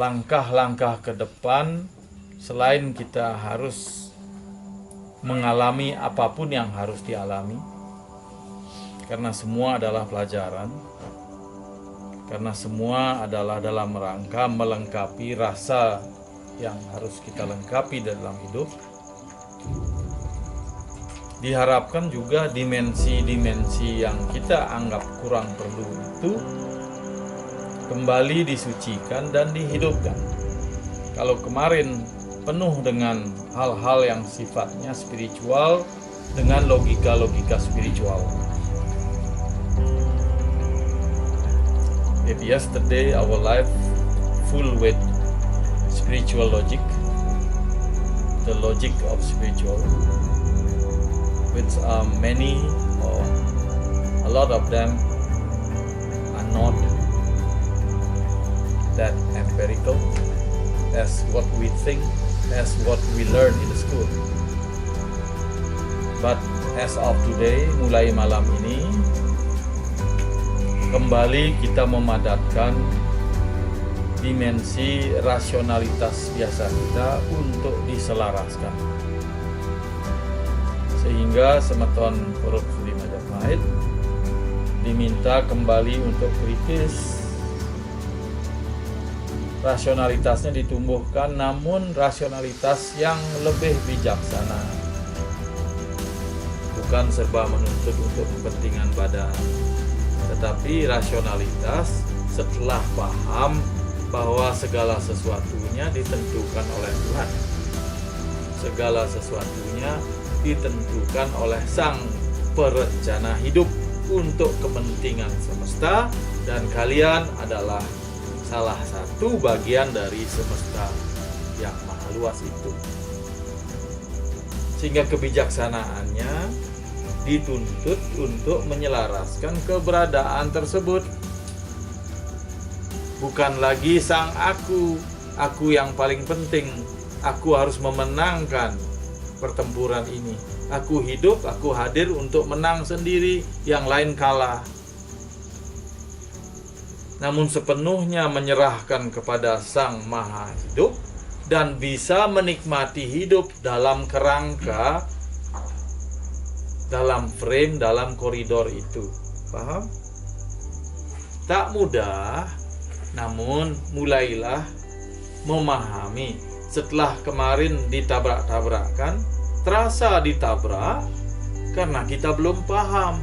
langkah-langkah ke depan selain kita harus mengalami apapun yang harus dialami, karena semua adalah pelajaran, karena semua adalah dalam rangka melengkapi rasa yang harus kita lengkapi dalam hidup. Diharapkan juga dimensi-dimensi yang kita anggap kurang perlu itu kembali disucikan dan dihidupkan. Kalau kemarin penuh dengan hal-hal yang sifatnya spiritual dengan logika-logika spiritual. If yesterday our life full with spiritual logic, the logic of spiritual, which many or a lot of them are not that empirical as what we think, as what we learn in the school. But as of today, mulai malam ini, kembali kita memadatkan dimensi rasionalitas biasa kita untuk diselaraskan, sehingga Semeton Puruk Sudi Majapahit diminta kembali untuk kritis. Rasionalitasnya ditumbuhkan, namun rasionalitas yang lebih bijaksana, bukan serba menuntut untuk kepentingan badan, tetapi rasionalitas setelah paham bahwa segala sesuatunya ditentukan oleh Tuhan, segala sesuatunya ditentukan oleh Sang Perencana hidup untuk kepentingan semesta, dan kalian adalah salah satu bagian dari semesta yang maha luas itu. Sehingga kebijaksanaannya dituntut untuk menyelaraskan keberadaan tersebut. Bukan lagi sang aku yang paling penting, aku harus memenangkan pertempuran ini. Aku hidup, aku hadir untuk menang sendiri, yang lain kalah. Namun sepenuhnya menyerahkan kepada Sang Maha Hidup dan bisa menikmati hidup dalam kerangka, dalam frame, dalam koridor itu. Paham? Tak mudah, namun mulailah memahami. Setelah kemarin ditabrak-tabrakkan, terasa ditabrak karena kita belum paham.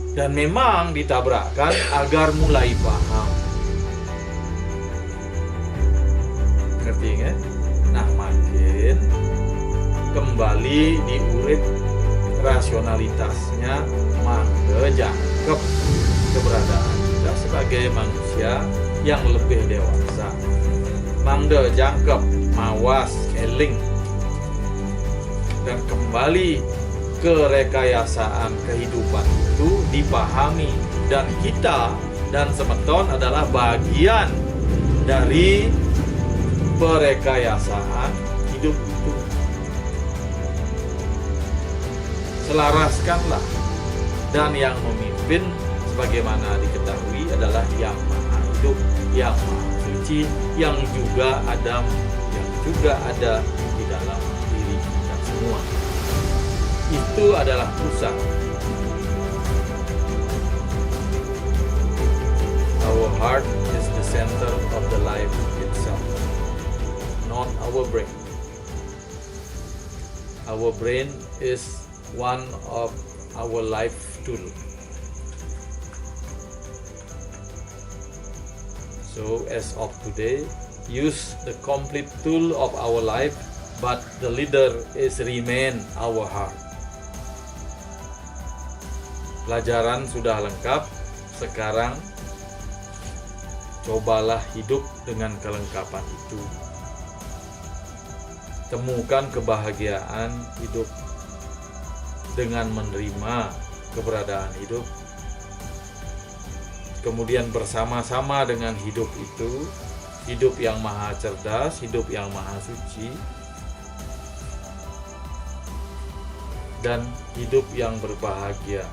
Dan memang ditabrakkan agar mulai paham. Ngerti kan? Nah, makin kembali diurip rasionalitasnya, mangga jangkep keberadaan kita sebagai manusia yang lebih dewasa. Mangga jangkep, mawas, eling, dan kembali kerekayasaan kehidupan itu dipahami, dan kita dan Semeton adalah bagian dari perekayasaan hidup itu. Selaraskanlah, dan yang memimpin sebagaimana diketahui adalah Yang Maha Hidup, Yang Maha Suci, yang juga ada di dalam diri kita semua. Itu adalah pusat. Our heart is the center of the life itself, not our brain. Our brain is one of our life tool. So as of today, use the complete tool of our life, but the leader is remain our heart. Pelajaran sudah lengkap, sekarang cobalah hidup dengan kelengkapan itu. Temukan kebahagiaan hidup dengan menerima keberadaan hidup. Kemudian bersama-sama dengan hidup itu, hidup yang maha cerdas, hidup yang maha suci, dan hidup yang berbahagia.